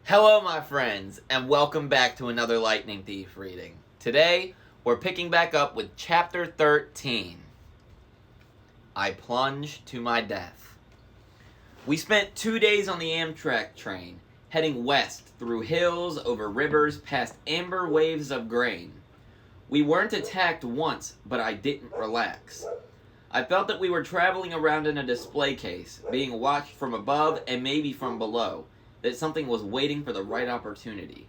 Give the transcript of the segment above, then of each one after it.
Hello, my friends, and welcome back to another Lightning Thief reading. Today, we're picking back up with Chapter 13. I Plunge to My Death. We spent 2 days on the Amtrak train, heading west through hills, over rivers, past amber waves of grain. We weren't attacked once, but I didn't relax. I felt that we were traveling around in a display case, being watched from above and maybe from below. That something was waiting for the right opportunity.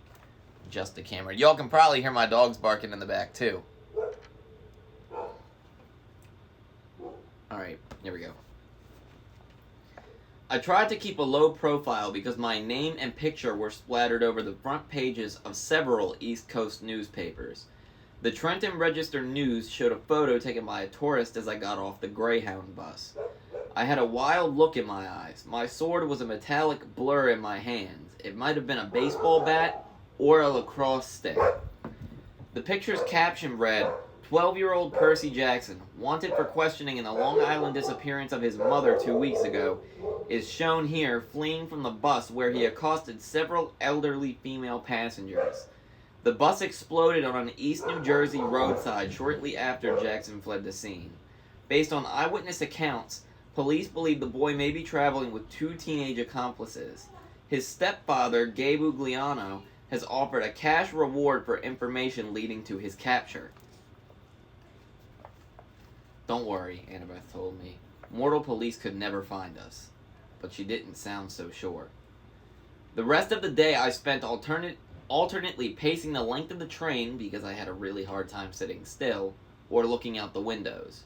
Just the camera. Y'all can probably hear my dogs barking in the back, too. Alright, here we go. I tried to keep a low profile because my name and picture were splattered over the front pages of several East Coast newspapers. The Trenton Register News showed a photo taken by a tourist as I got off the Greyhound bus. I had a wild look in my eyes. My sword was a metallic blur in my hands. It might have been a baseball bat or a lacrosse stick. The picture's caption read, 12-year-old Percy Jackson, wanted for questioning in the Long Island disappearance of his mother 2 weeks ago, is shown here fleeing from the bus where he accosted several elderly female passengers. The bus exploded on an East New Jersey roadside shortly after Jackson fled the scene. Based on eyewitness accounts, police believe the boy may be traveling with 2 teenage accomplices. His stepfather, Gabe Ugliano, has offered a cash reward for information leading to his capture. Don't worry, Annabeth told me. Mortal police could never find us. But she didn't sound so sure. The rest of the day I spent alternately pacing the length of the train because I had a really hard time sitting still, or looking out the windows.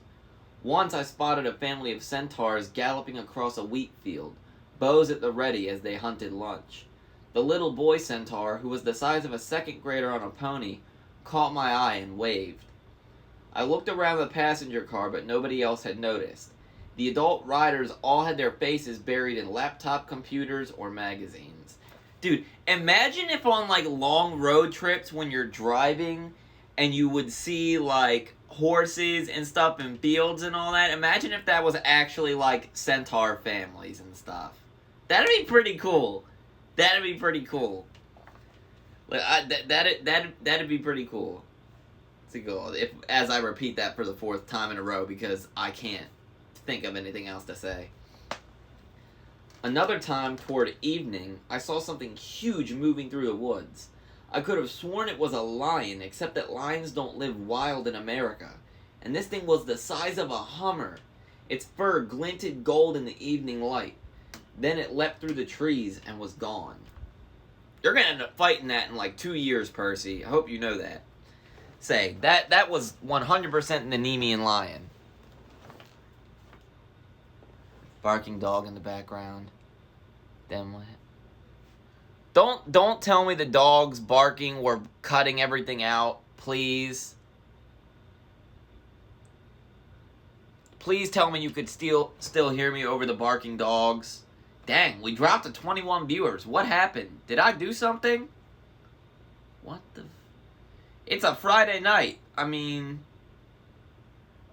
Once I spotted a family of centaurs galloping across a wheat field, bows at the ready as they hunted lunch. The little boy centaur, who was the size of a second grader on a pony, caught my eye and waved. I looked around the passenger car, but nobody else had noticed. The adult riders all had their faces buried in laptop computers or magazines. Dude, imagine if on long road trips when you're driving and you would see horses and stuff in fields and all that. Imagine if that was actually centaur families and stuff. That'd be pretty cool. That'd be pretty cool. That'd be pretty cool. To go as I repeat that for the 4th time in a row because I can't think of anything else to say. Another time toward evening, I saw something huge moving through the woods. I could have sworn it was a lion, except that lions don't live wild in America. And this thing was the size of a Hummer. Its fur glinted gold in the evening light. Then it leapt through the trees and was gone. You're gonna end up fighting that in 2 years, Percy. I hope you know that. Say, that was 100% the Nemean lion. Barking dog in the background. Then what? Don't tell me the dogs barking were cutting everything out, please. Please tell me you could still hear me over the barking dogs. Dang, we dropped to 21 viewers. What happened? Did I do something? What the? It's a Friday night. I mean,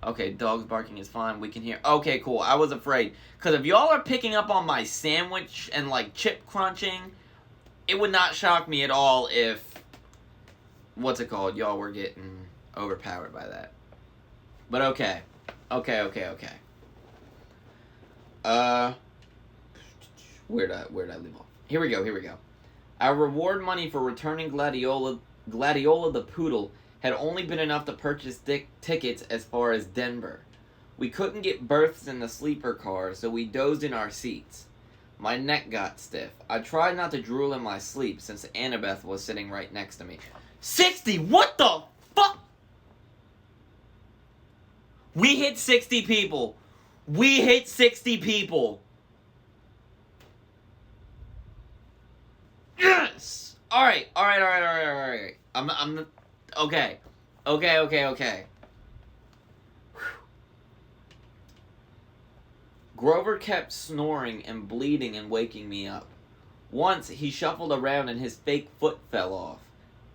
okay, dogs barking is fine. We can hear. Okay, cool. I was afraid. Because if y'all are picking up on my sandwich and chip crunching, it would not shock me at all if, what's it called, y'all were getting overpowered by that. But okay. Okay. Where'd I leave off? Here we go. Our reward money for returning Gladiola the poodle had only been enough to purchase tickets as far as Denver. We couldn't get berths in the sleeper car, so we dozed in our seats. My neck got stiff. I tried not to drool in my sleep since Annabeth was sitting right next to me. 60! What the fuck? We hit 60 people. We hit 60 people. Yes! Alright. I'm okay. Grover kept snoring and bleeding and waking me up. Once, he shuffled around and his fake foot fell off.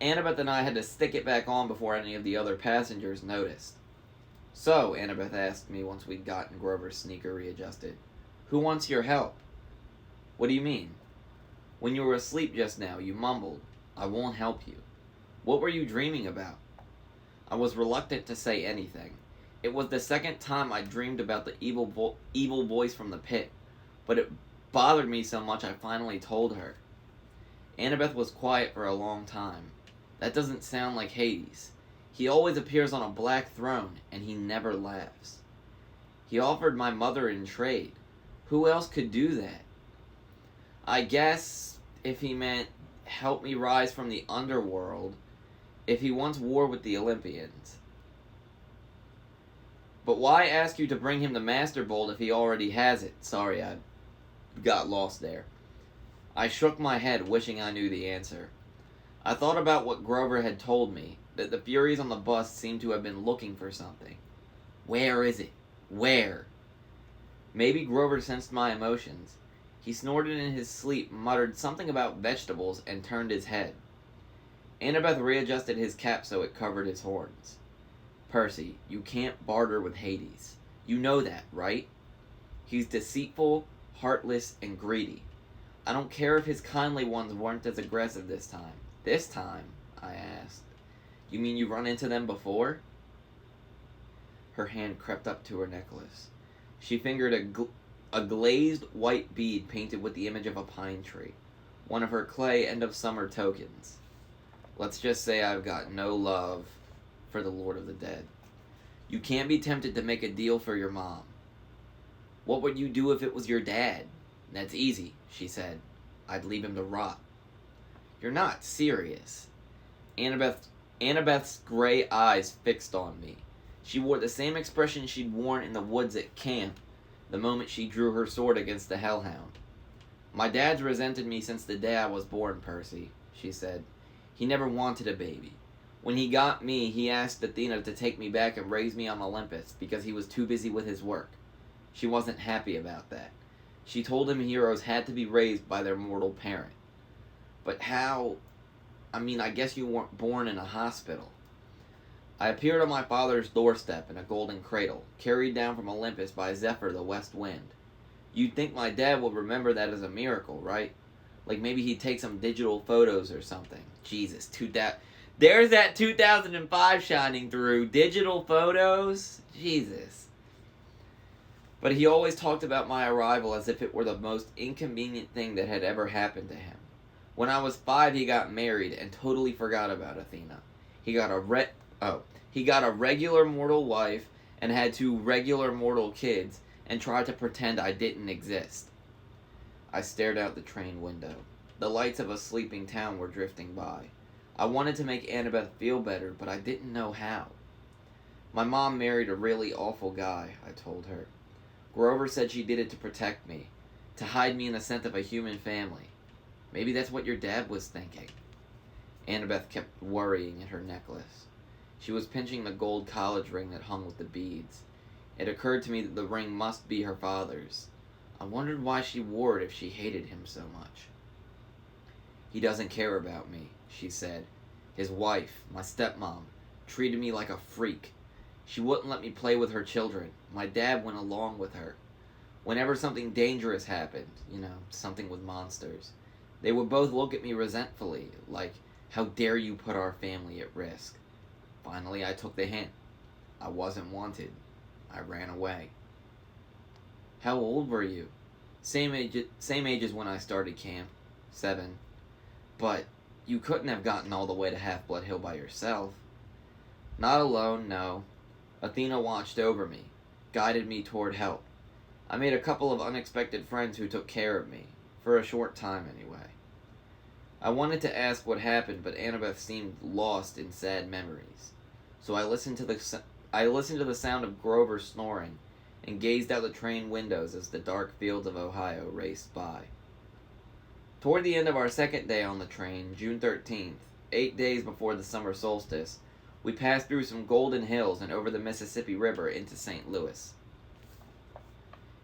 Annabeth and I had to stick it back on before any of the other passengers noticed. So, Annabeth asked me once we'd gotten Grover's sneaker readjusted, who wants your help? What do you mean? When you were asleep just now, you mumbled, 'I won't help you.' What were you dreaming about?" I was reluctant to say anything. It was the second time I dreamed about the evil voice from the pit, but it bothered me so much I finally told her. Annabeth was quiet for a long time. "That doesn't sound like Hades. He always appears on a black throne, and he never laughs. He offered my mother in trade. Who else could do that? I guess if he meant help me rise from the underworld, if he wants war with the Olympians. But why ask you to bring him the Master Bolt if he already has it?" Sorry, I got lost there. I shook my head, wishing I knew the answer. I thought about what Grover had told me, that the Furies on the bus seemed to have been looking for something. Where is it? Where? Maybe Grover sensed my emotions. He snorted in his sleep, muttered something about vegetables, and turned his head. Annabeth readjusted his cap so it covered his horns. "Percy, you can't barter with Hades. You know that, right? He's deceitful, heartless, and greedy. I don't care if his kindly ones weren't as aggressive this time." "This time?" I asked. "You mean you've run into them before?" Her hand crept up to her necklace. She fingered a glazed white bead painted with the image of a pine tree, one of her clay end-of-summer tokens. "Let's just say I've got no love for the Lord of the Dead. You can't be tempted to make a deal for your mom." "What would you do if it was your dad?" "That's easy," she said. "I'd leave him to rot." "You're not serious." Annabeth's gray eyes fixed on me. She wore the same expression she'd worn in the woods at camp the moment she drew her sword against the hellhound. "My dad's resented me since the day I was born, Percy," she said. "He never wanted a baby. When he got me, he asked Athena to take me back and raise me on Olympus because he was too busy with his work. She wasn't happy about that. She told him heroes had to be raised by their mortal parent. But how? I guess you weren't born in a hospital. I appeared on my father's doorstep in a golden cradle, carried down from Olympus by Zephyr the west wind. You'd think my dad would remember that as a miracle, right? Like maybe he'd take some digital photos or something. Jesus, there's that 2005 shining through. Digital photos? Jesus. But he always talked about my arrival as if it were the most inconvenient thing that had ever happened to him. When I was 5, he got married and totally forgot about Athena. He got a regular mortal wife and had 2 regular mortal kids and tried to pretend I didn't exist. I stared out the train window. The lights of a sleeping town were drifting by. I wanted to make Annabeth feel better, but I didn't know how. My mom married a really awful guy, I told her. Grover said she did it to protect me, to hide me in the scent of a human family. Maybe that's what your dad was thinking. Annabeth kept worrying at her necklace. She was pinching the gold college ring that hung with the beads. It occurred to me that the ring must be her father's. I wondered why she wore it if she hated him so much. He doesn't care about me, she said. His wife, my stepmom, treated me like a freak. She wouldn't let me play with her children. My dad went along with her. Whenever something dangerous happened, something with monsters, they would both look at me resentfully, like, how dare you put our family at risk? Finally, I took the hint. I wasn't wanted. I ran away. How old were you? Same age as when I started camp. 7. But you couldn't have gotten all the way to Half-Blood Hill by yourself. Not alone, no. Athena watched over me, guided me toward help. I made a couple of unexpected friends who took care of me, for a short time anyway. I wanted to ask what happened, but Annabeth seemed lost in sad memories. So I listened to the sound of Grover snoring and gazed out the train windows as the dark fields of Ohio raced by. Toward the end of our second day on the train, June 13th, 8 days before the summer solstice, we passed through some golden hills and over the Mississippi River into St. Louis.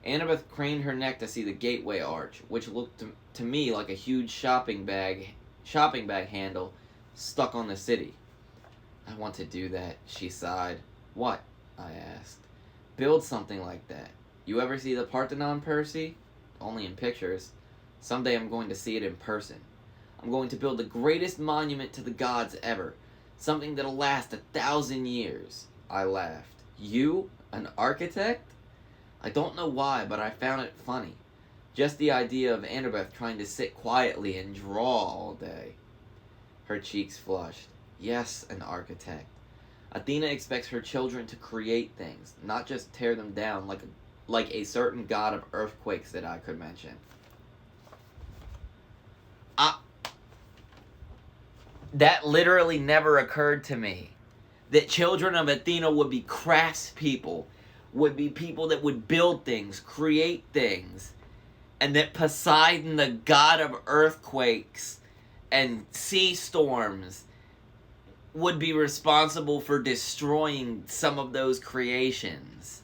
Annabeth craned her neck to see the gateway arch, which looked to me like a huge shopping bag handle stuck on the city. I want to do that, she sighed. What? I asked. Build something like that. You ever see the Parthenon, Percy? Only in pictures. Someday I'm going to see it in person. I'm going to build the greatest monument to the gods ever. Something that'll last 1,000 years. I laughed. You? An architect? I don't know why, but I found it funny. Just the idea of Annabeth trying to sit quietly and draw all day. Her cheeks flushed. Yes, an architect. Athena expects her children to create things, not just tear them down like a certain god of earthquakes that I could mention. That literally never occurred to me. That children of Athena would be crafts people, would be people that would build things, create things, and that Poseidon, the god of earthquakes and sea storms, would be responsible for destroying some of those creations.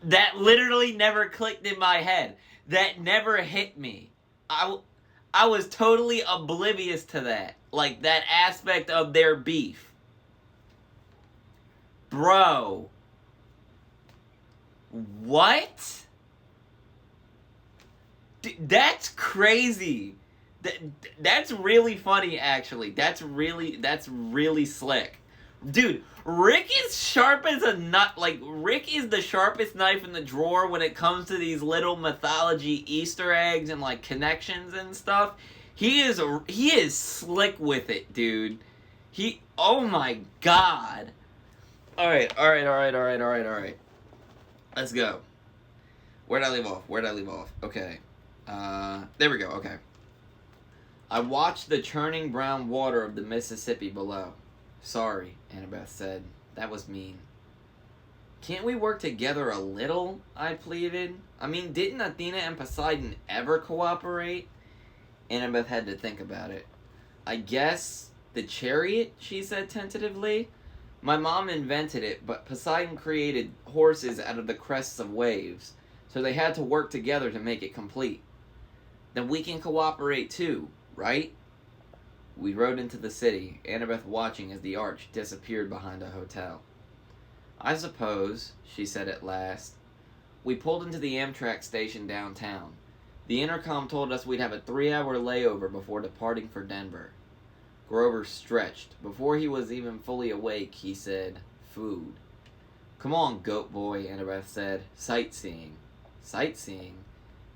That literally never clicked in my head. That never hit me. I was totally oblivious to that. Like, that aspect of their beef. Bro. What? That's crazy. That's really funny, actually. That's really slick. Dude, Rick is sharp as a nut. Like, Rick is the sharpest knife in the drawer when it comes to these little mythology Easter eggs and, like, connections and stuff. He is slick with it, dude. Oh my god. Alright. Let's go. Where'd I leave off? Okay. There we go, okay. I watched the churning brown water of the Mississippi below. Sorry, Annabeth said. That was mean. Can't we work together a little? I pleaded. I mean, didn't Athena and Poseidon ever cooperate? Annabeth had to think about it. I guess the chariot, she said tentatively. My mom invented it, but Poseidon created horses out of the crests of waves, so they had to work together to make it complete. Then we can cooperate too, right? We rode into the city, Annabeth watching as the arch disappeared behind a hotel. I suppose, she said at last. We pulled into the Amtrak station downtown. The intercom told us we'd have a 3-hour layover before departing for Denver. Grover stretched. Before he was even fully awake, he said, food. Come on, goat boy, Annabeth said. Sightseeing. Sightseeing?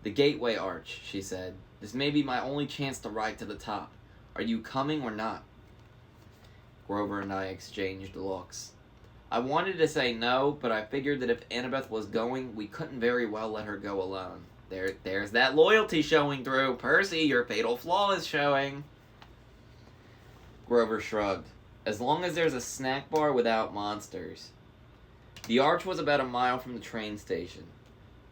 The Gateway Arch, she said. This may be my only chance to ride to the top. Are you coming or not? Grover and I exchanged looks. I wanted to say no, but I figured that if Annabeth was going, we couldn't very well let her go alone. There's that loyalty showing through. Percy, your fatal flaw is showing. Grover shrugged. As long as there's a snack bar without monsters. The arch was about a mile from the train station.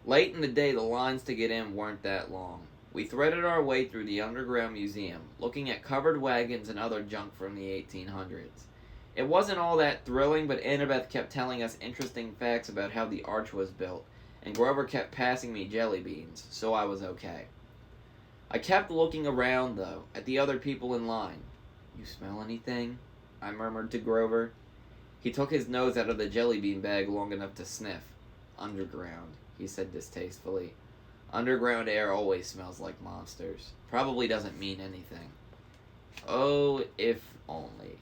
Late in the day, the lines to get in weren't that long. We threaded our way through the underground museum, looking at covered wagons and other junk from the 1800s. It wasn't all that thrilling, but Annabeth kept telling us interesting facts about how the arch was built, and Grover kept passing me jelly beans, so I was okay. I kept looking around, though, at the other people in line. You smell anything? I murmured to Grover. He took his nose out of the jelly bean bag long enough to sniff. Underground, he said distastefully. Underground air always smells like monsters. Probably doesn't mean anything. Oh, if only.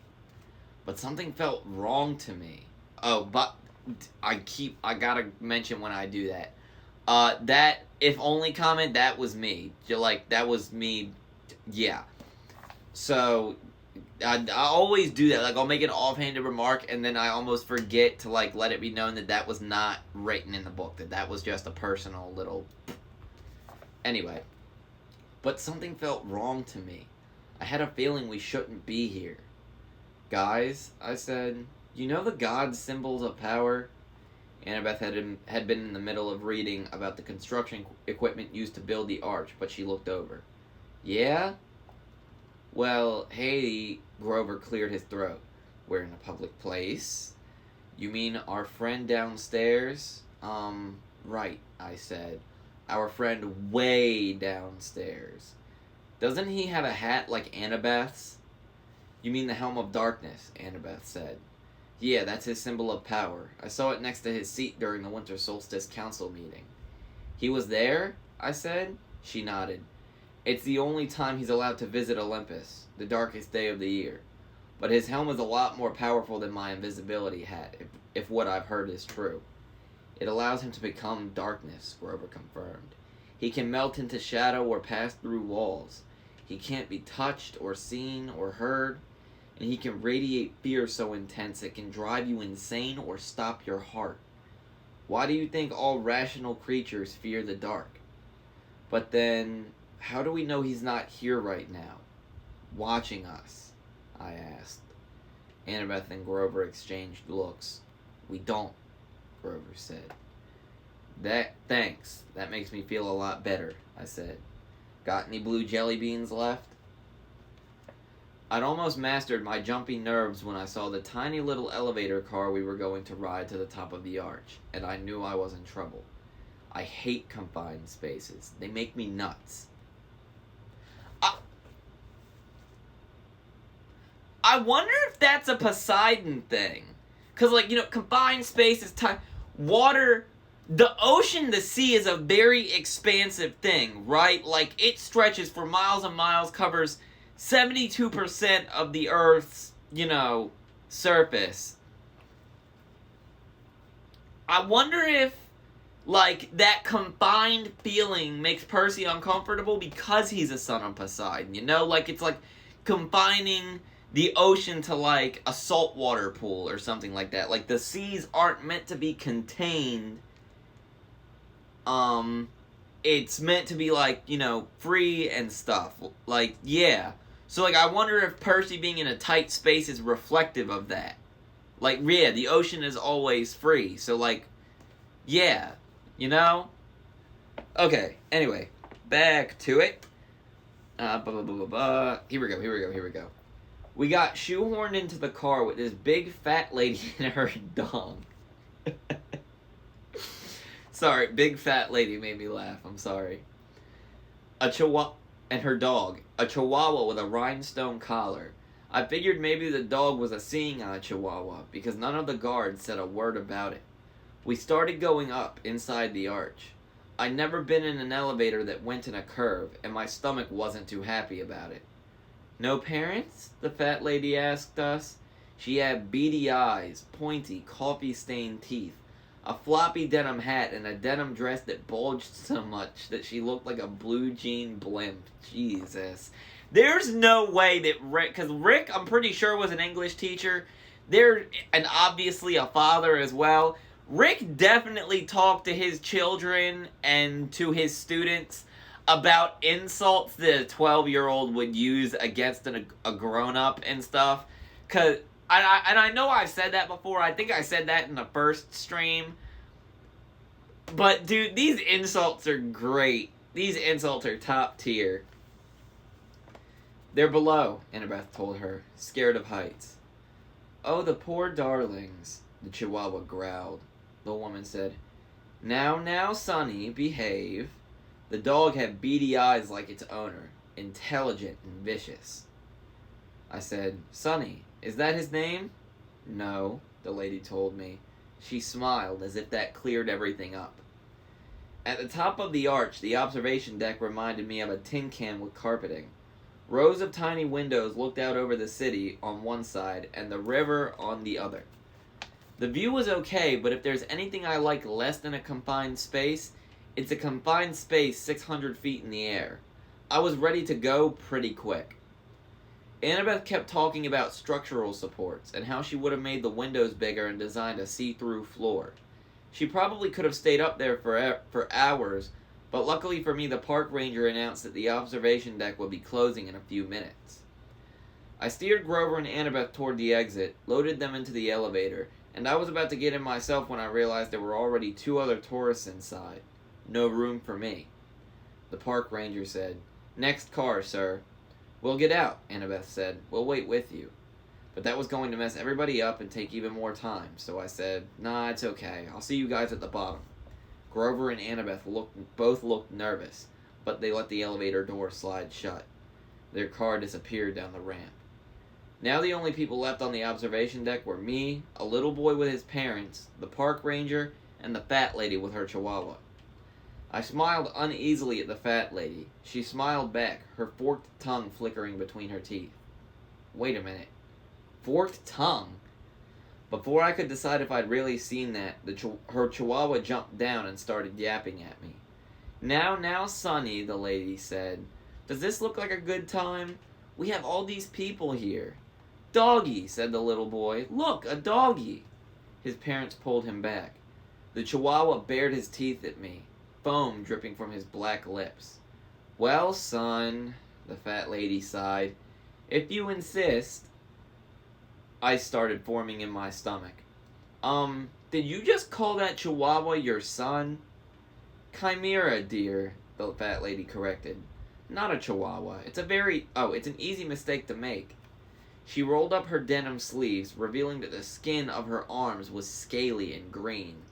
But something felt wrong to me. Oh, but I gotta mention when I do that. That if only comment, that was me. That was me. Yeah. So, I always do that. Like, I'll make an offhanded remark, and then I almost forget to, let it be known that that was not written in the book. That was just a personal little... Anyway. But something felt wrong to me. I had a feeling we shouldn't be here. Guys, I said, you know the gods' symbols of power? Annabeth had been in the middle of reading about the construction equipment used to build the arch, but she looked over. Yeah? Well, hey, Grover cleared his throat. We're in a public place. You mean our friend downstairs? Right, I said. Our friend way downstairs. Doesn't he have a hat like Annabeth's? You mean the Helm of Darkness, Annabeth said. Yeah, that's his symbol of power. I saw it next to his seat during the Winter Solstice Council meeting. He was there? I said. She nodded. It's the only time he's allowed to visit Olympus, the darkest day of the year. But his helm is a lot more powerful than my invisibility hat, if what I've heard is true. It allows him to become darkness, Grover confirmed. He can melt into shadow or pass through walls. He can't be touched or seen or heard, and he can radiate fear so intense it can drive you insane or stop your heart. Why do you think all rational creatures fear the dark? But then, how do we know he's not here right now, watching us? I asked. Annabeth and Grover exchanged looks. We don't, Grover said. Thanks. That makes me feel a lot better, I said. Got any blue jelly beans left? I'd almost mastered my jumpy nerves when I saw the tiny little elevator car we were going to ride to the top of the arch, and I knew I was in trouble. I hate confined spaces. They make me nuts. I wonder if that's a Poseidon thing. Because, confined space is water. The ocean, the sea, is a very expansive thing, right? It stretches for miles and miles, covers 72% of the Earth's, surface. I wonder if, that confined feeling makes Percy uncomfortable because he's a son of Poseidon, It's confining the ocean to, a saltwater pool or something like that. The seas aren't meant to be contained. It's meant to be, free and stuff. Yeah. So, I wonder if Percy being in a tight space is reflective of that. The ocean is always free. So, yeah. Okay, anyway. Back to it. Here we go. We got shoehorned into the car with this big fat lady and her dog. Sorry, big fat lady made me laugh. I'm sorry. And her dog. A chihuahua with a rhinestone collar. I figured maybe the dog was a seeing-eye chihuahua because none of the guards said a word about it. We started going up inside the arch. I'd never been in an elevator that went in a curve, and my stomach wasn't too happy about it. No parents? The fat lady asked us. She had beady eyes, pointy, coffee-stained teeth, a floppy denim hat, and a denim dress that bulged so much that she looked like a blue jean blimp. Jesus. There's no way that Rick, because Rick, I'm pretty sure, was an English teacher. And obviously a father as well. Rick definitely talked to his children and to his students about insults that a 12-year-old would use against a grown-up and stuff. I know I've said that before. I think I said that in the first stream. But, dude, these insults are great. These insults are top tier. They're below, Annabeth told her, scared of heights. Oh, the poor darlings, the Chihuahua growled. The woman said, Now, Sonny, behave. The dog had beady eyes like its owner, intelligent and vicious. I said, Sonny, is that his name? No, the lady told me. She smiled as if that cleared everything up. At the top of the arch, the observation deck reminded me of a tin can with carpeting. Rows of tiny windows looked out over the city on one side and the river on the other. The view was okay, but if there's anything I like less than a confined space, it's a confined space 600 feet in the air. I was ready to go pretty quick. Annabeth kept talking about structural supports and how she would have made the windows bigger and designed a see-through floor. She probably could have stayed up there for hours, but luckily for me the park ranger announced that the observation deck would be closing in a few minutes. I steered Grover and Annabeth toward the exit, loaded them into the elevator, and I was about to get in myself when I realized there were already 2 other tourists inside. No room for me. The park ranger said, Next car, sir. We'll get out, Annabeth said. We'll wait with you. But that was going to mess everybody up and take even more time, so I said, Nah, it's okay. I'll see you guys at the bottom. Grover and Annabeth both looked nervous, but they let the elevator door slide shut. Their car disappeared down the ramp. Now the only people left on the observation deck were me, a little boy with his parents, the park ranger, and the fat lady with her chihuahua. I smiled uneasily at the fat lady. She smiled back, her forked tongue flickering between her teeth. Wait a minute. Forked tongue? Before I could decide if I'd really seen that, her chihuahua jumped down and started yapping at me. Now, Sonny, the lady said. Does this look like a good time? We have all these people here. Doggy, said the little boy. Look, a doggy. His parents pulled him back. The chihuahua bared his teeth at me, foam dripping from his black lips. Well, son, the fat lady sighed. If you insist. Ice started forming in my stomach. Did you just call that chihuahua your son? Chimera, dear, the fat lady corrected. Not a chihuahua. It's an easy mistake to make. She rolled up her denim sleeves, revealing that the skin of her arms was scaly and green.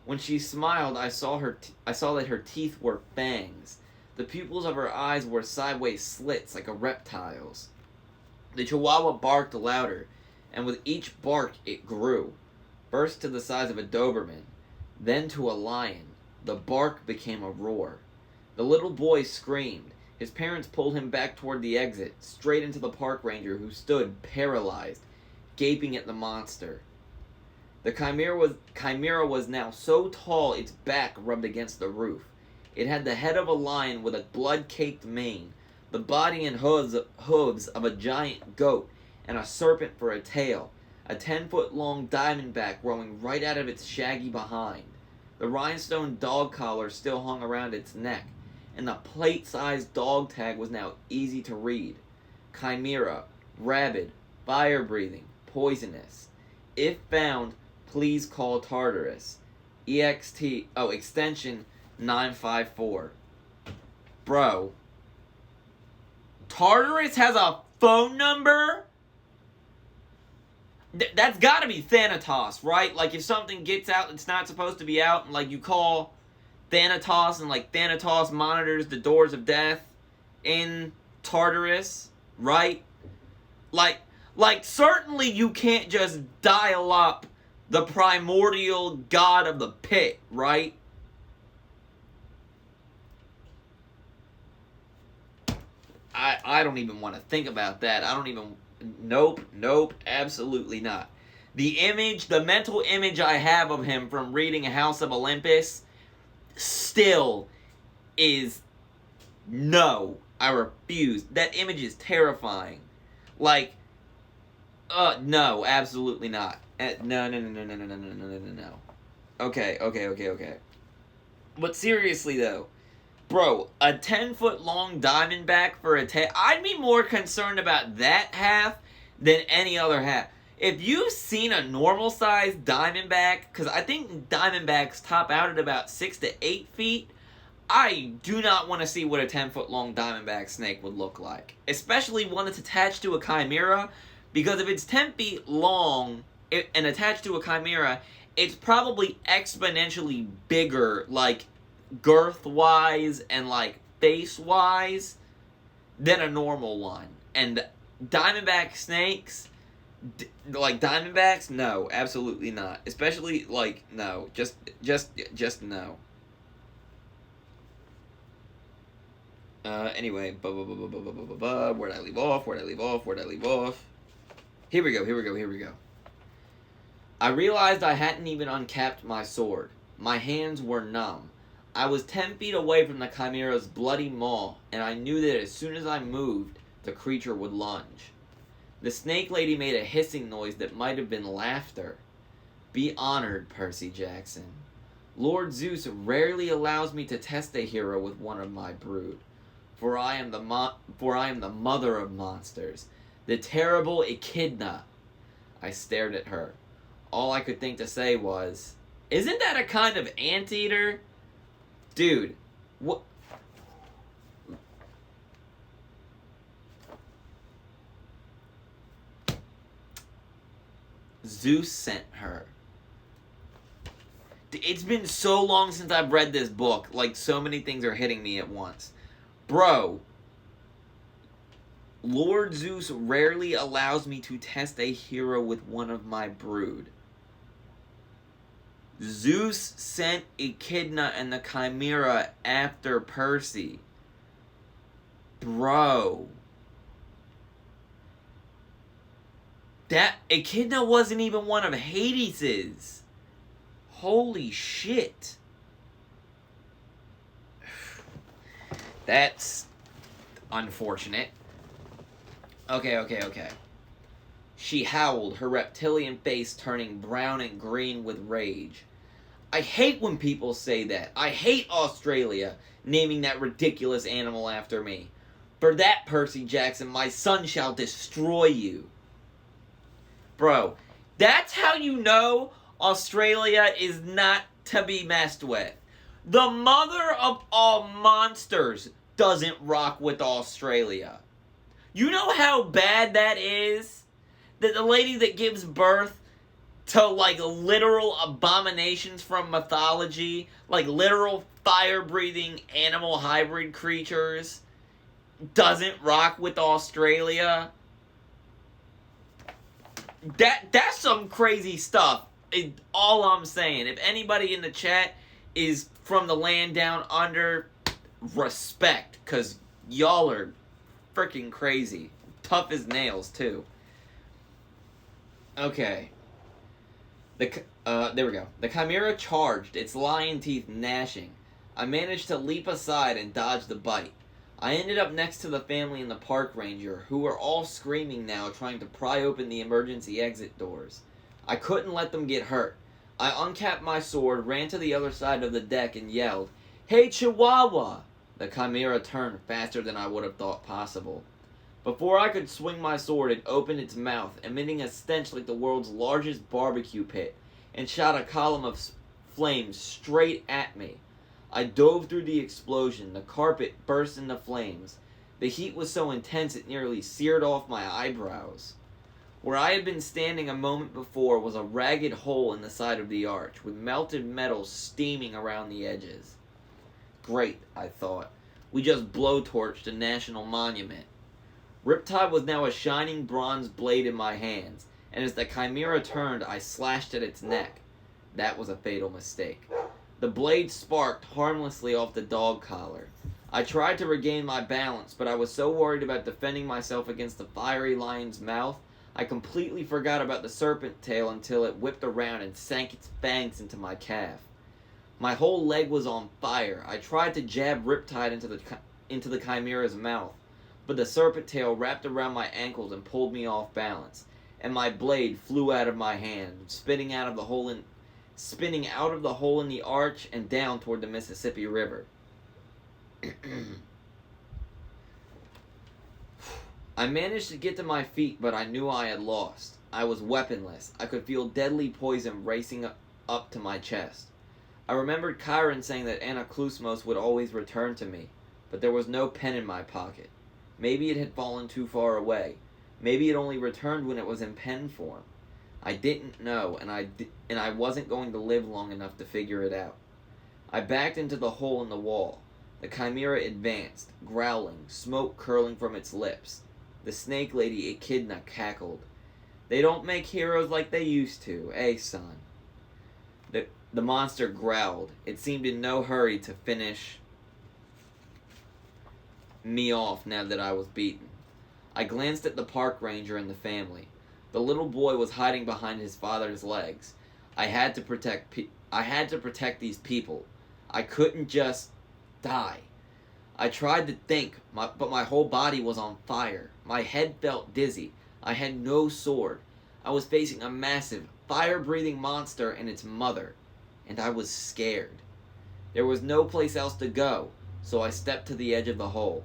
When she smiled, I saw that her teeth were fangs. The pupils of her eyes were sideways slits like a reptile's. The chihuahua barked louder, and with each bark it grew, first to the size of a Doberman, then to a lion. The bark became a roar. The little boy screamed. His parents pulled him back toward the exit, straight into the park ranger who stood paralyzed, gaping at the monster. The chimera was now so tall its back rubbed against the roof. It had the head of a lion with a blood-caked mane, the body and hooves of a giant goat, and a serpent for a tail, a 10-foot-long diamondback growing right out of its shaggy behind. The rhinestone dog collar still hung around its neck, and the plate-sized dog tag was now easy to read. Chimera, rabid, fire-breathing, poisonous. If found, please call Tartarus. Extension 954. Bro. Tartarus has a phone number? That's gotta be Thanatos, right? Like, if something gets out that's not supposed to be out, and, like, you call Thanatos, and, like, Thanatos monitors the doors of death in Tartarus, right? Like, certainly you can't just dial up the primordial god of the pit, right? I don't even want to think about that. Nope, absolutely not. The mental image I have of him from reading House of Olympus still is no. I refuse. That image is terrifying. Like, no, absolutely not. No. Okay. But seriously, though, bro, a 10-foot-long diamondback for a tail. I'd be more concerned about that half than any other half. If you've seen a normal-sized diamondback, because I think diamondbacks top out at about 6 to 8 feet, I do not want to see what a 10-foot-long diamondback snake would look like. Especially one that's attached to a chimera, because if it's 10 feet long and attached to a chimera, it's probably exponentially bigger, like, girth-wise and, like, face-wise than a normal one. And diamondback snakes, like diamondbacks, no, absolutely not. Especially, like, no, just no. Anyway, where'd I leave off? Here we go. I realized I hadn't even uncapped my sword. My hands were numb. I was 10 feet away from the chimera's bloody maw, and I knew that as soon as I moved, the creature would lunge. The snake lady made a hissing noise that might have been laughter. Be honored, Percy Jackson. Lord Zeus rarely allows me to test a hero with one of my brood, for I am the mother of monsters, the terrible Echidna. I stared at her. All I could think to say was, isn't that a kind of anteater? Dude, what? Zeus sent her. It's been so long since I've read this book. Like, so many things are hitting me at once. Bro, Lord Zeus rarely allows me to test a hero with one of my brood. Zeus sent Echidna and the chimera after Percy. Bro. That Echidna wasn't even one of Hades's. Holy shit. That's unfortunate. Okay. She howled, her reptilian face turning brown and green with rage. I hate when people say that. I hate Australia naming that ridiculous animal after me. For that, Percy Jackson, my son shall destroy you. Bro, that's how you know Australia is not to be messed with. The mother of all monsters doesn't rock with Australia. You know how bad that is? That the lady that gives birth to, like, literal abominations from mythology, like literal fire-breathing animal hybrid creatures, doesn't rock with Australia. That's some crazy stuff. All I'm saying. If anybody in the chat is from the land down under, respect, because y'all are freaking crazy. Tough as nails, too. Okay. There we go. The chimera charged, its lion teeth gnashing. I managed to leap aside and dodge the bite. I ended up next to the family and the park ranger, who were all screaming now, trying to pry open the emergency exit doors. I couldn't let them get hurt. I uncapped my sword, ran to the other side of the deck, and yelled, "Hey, Chihuahua!" The chimera turned faster than I would have thought possible. Before I could swing my sword, it opened its mouth, emitting a stench like the world's largest barbecue pit, and shot a column of flames straight at me. I dove through the explosion. The carpet burst into flames. The heat was so intense it nearly seared off my eyebrows. Where I had been standing a moment before was a ragged hole in the side of the arch, with melted metal steaming around the edges. Great, I thought. We just blowtorched a national monument. Riptide was now a shining bronze blade in my hands, and as the chimera turned, I slashed at its neck. That was a fatal mistake. The blade sparked harmlessly off the dog collar. I tried to regain my balance, but I was so worried about defending myself against the fiery lion's mouth, I completely forgot about the serpent tail until it whipped around and sank its fangs into my calf. My whole leg was on fire. I tried to jab Riptide into the chimera's mouth, but the serpent tail wrapped around my ankles and pulled me off balance, and my blade flew out of my hand, spinning out of the hole in the arch and down toward the Mississippi River. I managed to get to my feet, but I knew I had lost. I was weaponless. I could feel deadly poison racing up to my chest. I remembered Chiron saying that Anaklusmos would always return to me, but there was no pen in my pocket. Maybe it had fallen too far away. Maybe it only returned when it was in pen form. I didn't know, and I wasn't going to live long enough to figure it out. I backed into the hole in the wall. The chimera advanced, growling, smoke curling from its lips. The snake lady Echidna cackled. They don't make heroes like they used to, eh, son? The monster growled. It seemed in no hurry to finish me off now that I was beaten. I glanced at the park ranger and the family. The little boy was hiding behind his father's legs. I had to protect these people. I couldn't just die. I tried to think, but my whole body was on fire. My head felt dizzy. I had no sword. I was facing a massive, fire-breathing monster and its mother, and I was scared. There was no place else to go, so I stepped to the edge of the hole.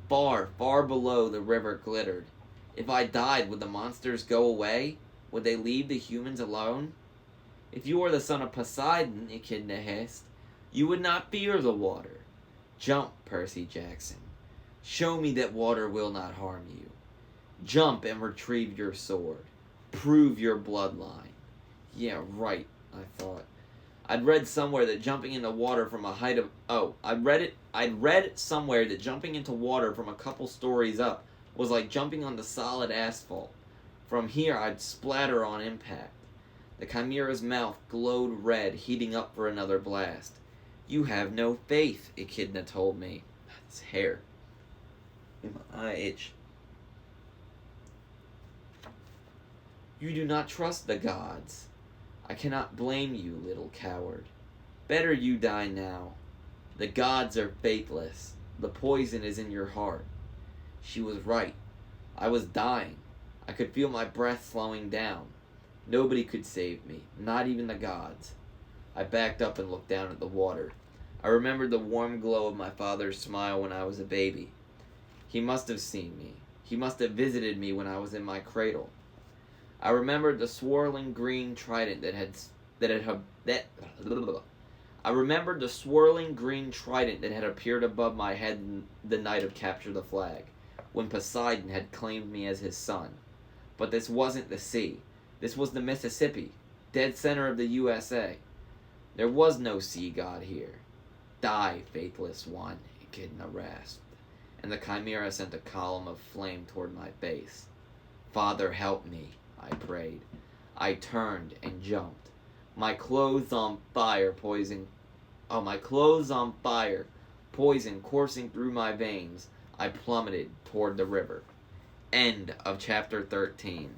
Far, far below, the river glittered. If I died, would the monsters go away? Would they leave the humans alone? If you are the son of Poseidon, Echidna hissed, you would not fear the water. Jump, Percy Jackson. Show me that water will not harm you. Jump and retrieve your sword. Prove your bloodline. Yeah, right, I thought. I'd read somewhere that jumping into water from a height of... I'd read somewhere that jumping into water from a couple stories up was like jumping onto solid asphalt. From here, I'd splatter on impact. The chimera's mouth glowed red, heating up for another blast. You have no faith, Echidna told me. This hair. My eye itch. You do not trust the gods. I cannot blame you, little coward. Better you die now. The gods are faithless. The poison is in your heart. She was right. I was dying. I could feel my breath slowing down. Nobody could save me, not even the gods. I backed up and looked down at the water. I remembered the warm glow of my father's smile when I was a baby. He must have seen me. He must have visited me when I was in my cradle. I remembered the swirling green trident I remembered the swirling green trident that had appeared above my head the night of Capture the Flag, when Poseidon had claimed me as his son. But this wasn't the sea. This was the Mississippi, dead center of the USA. There was no sea god here. Die, faithless one, Echidna rasped, and the chimera sent a column of flame toward my face. Father, help me, I prayed. I turned and jumped. My clothes on fire, poison coursing through my veins. I plummeted toward the river. End of chapter 13.